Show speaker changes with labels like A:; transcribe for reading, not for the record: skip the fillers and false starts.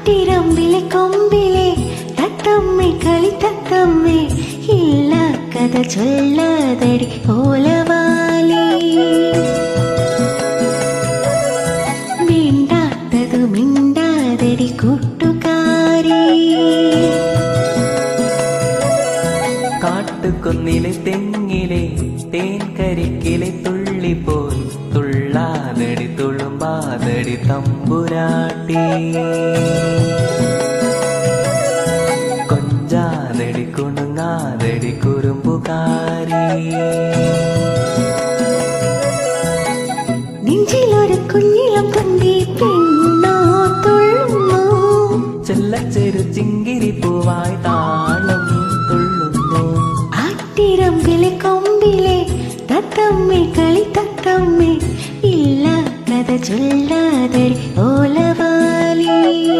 A: ആട്ടിരമ്പിലെ കൊമ്പിലെ തത്തമ്മേ കളി തത്തമ്മേ ഇല്ല കഥ ചൊല്ലാതടി ഓലവാലേ മിണ്ടാത്തതു മിണ്ടാതടി കൂട്ടുകാരി
B: കാട്ടുകുന്നിലെ തെങ്ങിലെ തേൻ കരിക്കിലെ തുള്ളിപ്പോൽ തുള്ളാതടി തുളുമ്പാതടി തമ്പുരാട്ടി കൊഞ്ചാതടി കുണുങ്ങാതടി കുറുമ്പുകാരി
A: നെഞ്ചിലൊരു കുഞ്ഞിളം തുമ്പി പെണ്ണോ തുള്ളുന്നു
B: ചെല്ലച്ചെരു ചിങ്കിരി പൂവായി താളം തുള്ളുന്നു
A: ആട്ടിരമ്പിലെ കൊമ്പിലെ തത്തമ്മേ കളി തത്തമ്മേ ഇല്ല കഥ ചൊല്ലാതടി ഓലവാ